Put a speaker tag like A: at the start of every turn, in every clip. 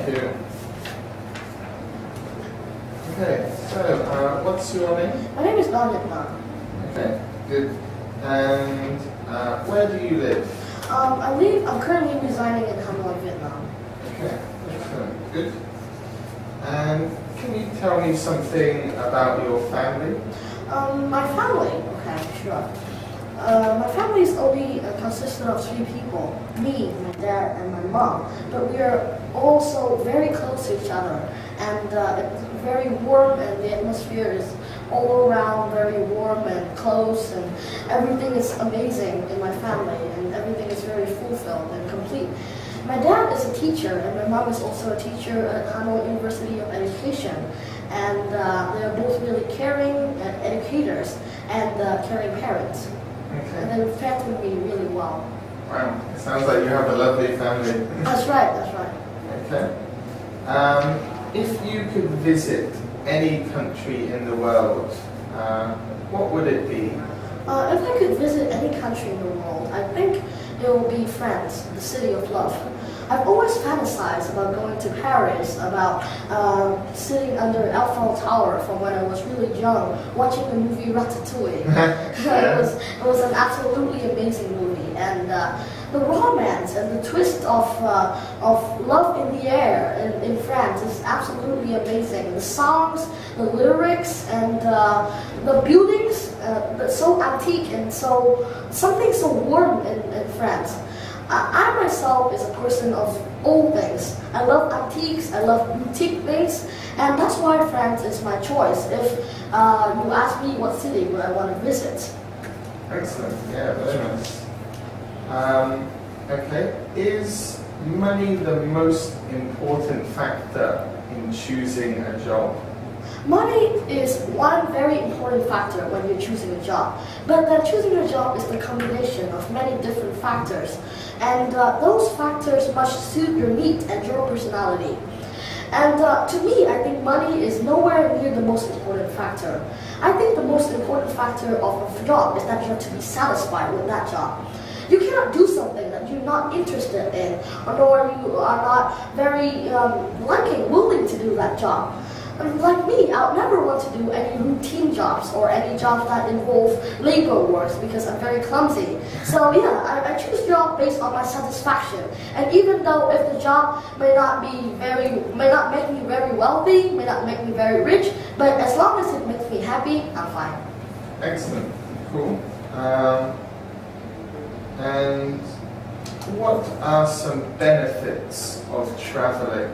A: Thank you. Okay, so what's your name?
B: My name is Đỗ Nhật Nam.
A: Okay, good. And where do you live?
B: I'm currently residing in Hanoi, Vietnam.
A: Okay, excellent, good. And can you tell me something about your family?
B: My family, okay, sure. My family is only consisted of 3 people, me, my dad, and my mom. But we are also very close to each other, and it's very warm, and the atmosphere is all around very warm and close, and everything is amazing in my family, and everything is very fulfilled and complete. My dad is a teacher, and my mom is also a teacher at Hanoi University of Education, and they are both really caring educators and caring parents.
A: Okay.
B: And they fed with me really well.
A: Wow, it sounds like you have a lovely family.
B: That's right, that's right.
A: Okay. If you could visit any country in the world, what would it be?
B: If I could visit any country in the world, I think it will be France, the city of love. I've always fantasized about going to Paris, about sitting under Eiffel Tower from when I was really young, watching the movie Ratatouille.
A: Yeah.
B: It was an absolutely amazing movie, and the romance and the twist of love in the air in France is absolutely amazing. The songs, the lyrics, and the buildings, so antique and something so warm in France. I myself is a person of old things. I love antiques, I love boutique things, and that's why France is my choice. If you ask me what city would I want to visit.
A: Excellent, yeah, very nice. Okay, is money the most important factor in choosing a job?
B: Money is one very important factor when you're choosing a job, but that choosing a job is the combination of many different factors, and those factors must suit your needs and your personality. And to me, I think money is nowhere near the most important factor. I think the most important factor of a job is that you have to be satisfied with that job. You cannot do something that you're not interested in, or you are not very willing to do that job. Like me, I would never want to do any routine jobs or any jobs that involve labor works because I'm very clumsy. So yeah, I choose job based on my satisfaction. And even though if the job may not make me very wealthy, may not make me very rich, but as long as it makes me happy, I'm fine.
A: Excellent, cool. And what are some benefits of traveling?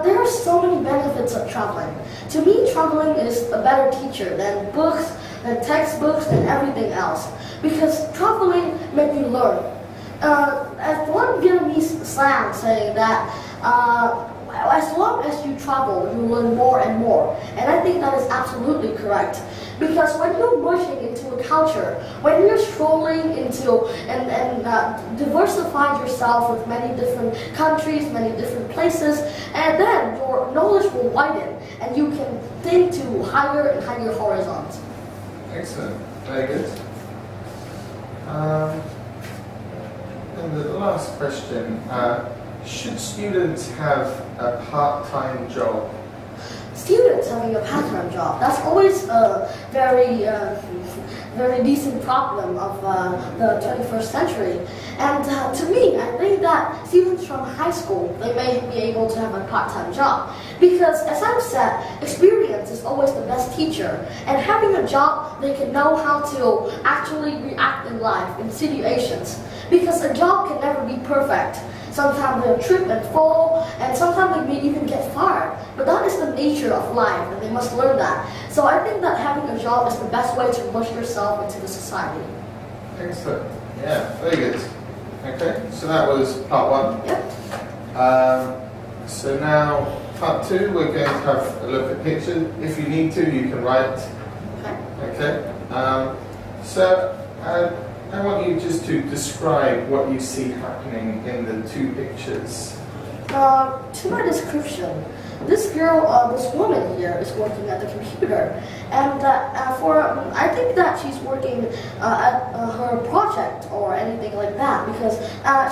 B: There are so many benefits of traveling. To me, traveling is a better teacher than books, than textbooks, and everything else. Because traveling makes you learn. As one Vietnamese slang saying that, as long as you travel, you learn more and more. And I think that is absolutely correct. Because when you're merging into a culture, when you're strolling into and diversify yourself with many different countries, many different places, and then your knowledge will widen and you can think to higher and higher horizons.
A: Excellent, very good. And the last question, should students have a part-time job?
B: Students having a part-time job, that's always a very decent problem of the 21st century. And to me, I think that students from high school, they may be able to have a part-time job. Because as I've said, experience is always the best teacher. And having a job, they can know how to actually react in life, in situations. Because a job can never be perfect. Sometimes they'll trip and fall, and sometimes they may even get fired. But that is the nature of life, and they must learn that. So I think that having a job is the best way to immerse yourself into the society.
A: Excellent. Yeah, very good. Okay, so that was part 1.
B: Yep.
A: So now, part 2, we're going to have a look at pictures. If you need to, you can write.
B: Okay.
A: Okay. So, I want you just to describe what you see happening in the 2 pictures.
B: To my description, this girl, this woman here is working at the computer, and I think that she's working at her project or anything like that, because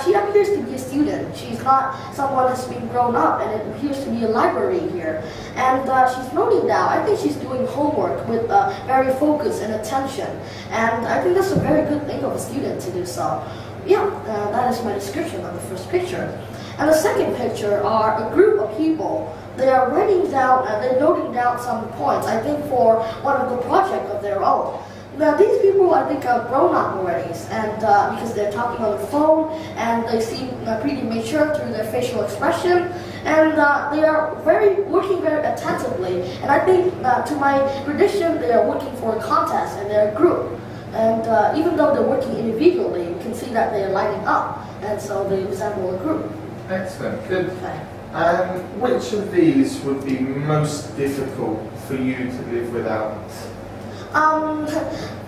B: she appears to be a student. She's not someone that's been grown up, and it appears to be a library here. And she's noting down. I think she's doing homework with very focus and attention, and I think that's a very good thing of a student to do so. Yeah, that is my description of the first picture. And the second picture are a group of people. They are writing down, they're noting down some points, I think for one of the projects of their own. Now these people, I think, are grown up already, and because they're talking on the phone, and they seem pretty mature through their facial expression, and they are working very attentively. And I think, to my prediction, they are working for a contest, and they're a group. And even though they're working individually, you can see that they're lining up, and so they resemble a group.
A: Excellent, good.
B: Okay.
A: Which of these would be most difficult for you to live without?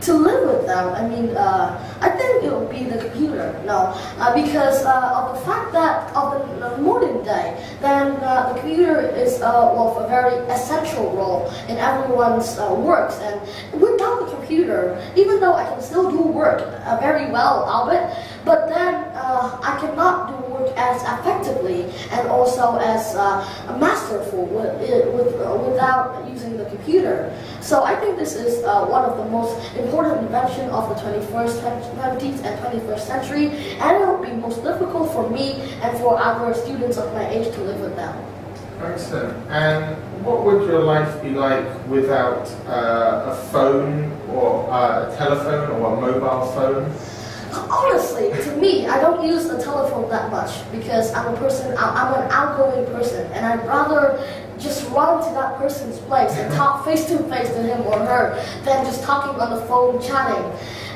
B: To live with them, I mean, I think it would be the computer. No, because of the fact that of the modern day, then the computer is of a very essential role in everyone's works. And without the computer, even though I can still do work very well out of it, but then I cannot do work as effectively and also as masterful without using the computer. So I think this is one of the most important inventions of the 20th and 21st century, and it will be most difficult for me and for other students of my age to live with them.
A: Excellent. And what would your life be like without a phone or a telephone or a mobile phone?
B: Honestly, to me, I don't use the telephone that much because I'm an outgoing person, and I'd rather just run to that person's place and talk face to face to him or her than just talking on the phone chatting.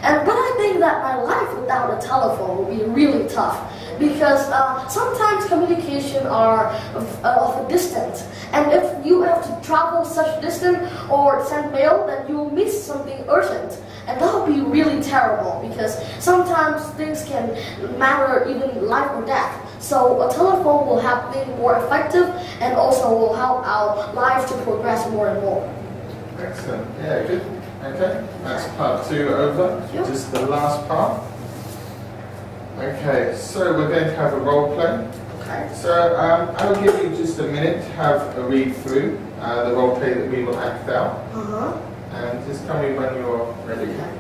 B: But I think that my life without a telephone would be really tough, because sometimes communication are of a distance, and if you have to travel such distance or send mail, then you will miss something urgent, and that would be really terrible, because sometimes things can matter even life or death. So a telephone will help me more effective, and also will help our life to progress more and more.
A: Excellent. Yeah, good. Okay, that's part 2 over.
B: Yep.
A: Just the last part. Okay, so we're going to have a role play.
B: Okay.
A: So I'll give you just a minute to have a read through the role play that we will act out. And just tell me when you're ready.
B: Okay.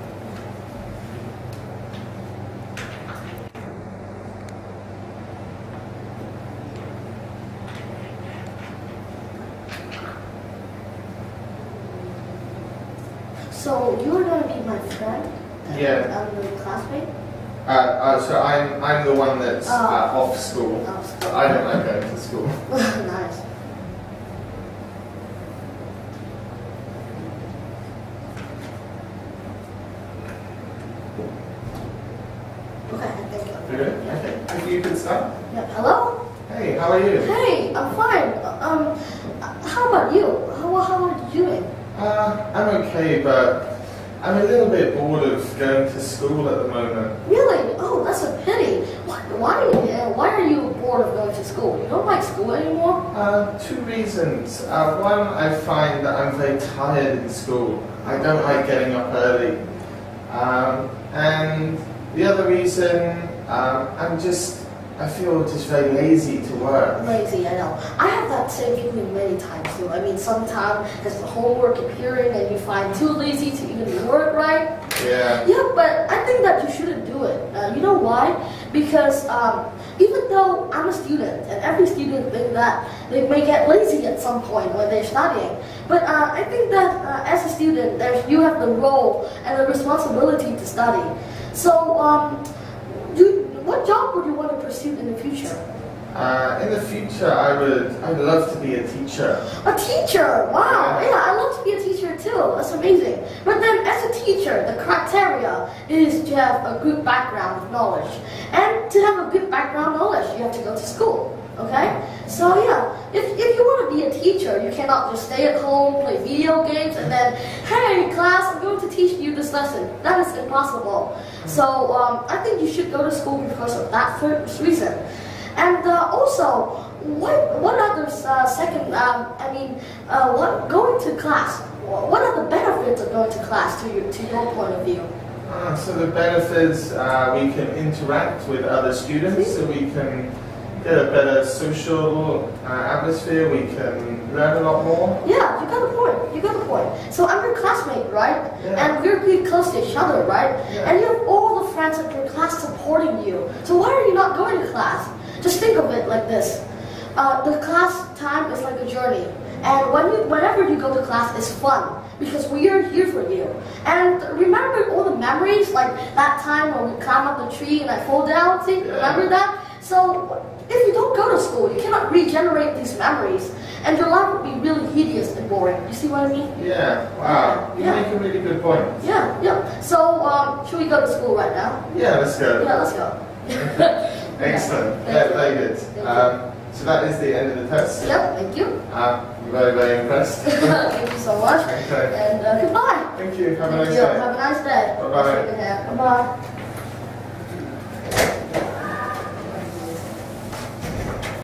B: So you're going to be my friend?
A: Yeah.
B: I'm your classmate?
A: So I'm the one that's off school.
B: Off school.
A: I don't like going to school.
B: Nice. Okay, I think I'm
A: Good? Okay. If you could start.
B: Yeah. Hello?
A: Hey, how are you?
B: Hey, I'm fine. How about you? How are you doing?
A: I'm okay, but I'm a little bit bored of going to school at the moment.
B: Really? Oh, that's a pity. Why are you bored of going to school? You don't like school anymore?
A: 2 reasons. One, I find that I'm very tired in school. I don't like getting up early. And the other reason, I feel just very lazy to work.
B: Lazy, I know. I have that same feeling many times too. I mean, sometimes there's the homework appearing and you find too lazy to even work, right?
A: Yeah.
B: Yeah, but I think that you shouldn't do it. You know why? Because even though I'm a student, and every student thinks that they may get lazy at some point when they're studying, but I think that as a student, you have the role and the responsibility to study. So, what job would you want to pursue in the future?
A: In the future, I'd love to be a teacher.
B: A teacher? Wow! Yeah, I'd love to be a teacher too. That's amazing. But then, as a teacher, the criteria is to have a good background of knowledge. And to have a good background knowledge, you have to go to school. Okay? So yeah, if you want to be a teacher, you cannot just stay at home, play video games, and then, hey class, I'm going to teach you this lesson. That is impossible. So I think you should go to school because of that first reason. And also also, what other going to class? What are the benefits of going to class to your point of view?
A: So the benefits, we can interact with other students, so we can get a better social atmosphere, we can learn a lot more.
B: Yeah, you got the point, you got the point. So I'm your classmate, right?
A: Yeah.
B: And we're pretty close to each other, right?
A: Yeah.
B: And you have all the friends in your class supporting you. So why are you not going to class? Just think of it like this. The class time is like a journey. And whenever you go to class, it's fun because we are here for you. And remember all the memories, like that time when we climb up the tree and I fall down, see?
A: Yeah.
B: Remember that? So if you don't go to school, you cannot regenerate these memories. And your life would be really hideous and boring. You see what I mean?
A: Yeah, wow. You make a really good point.
B: Yeah, yeah. So, should we go to school right now?
A: Yeah, let's go.
B: Yeah, let's go.
A: Excellent.
B: Yeah,
A: Very good. So that is the end of the test.
B: Yep, thank you.
A: I'm very, very impressed.
B: Thank you so much.
A: Okay.
B: And goodbye.
A: Thank you. Have a
B: Thank
A: nice
B: you.
A: day.
B: Have a nice day.
A: Bye-bye.
B: Bye-bye.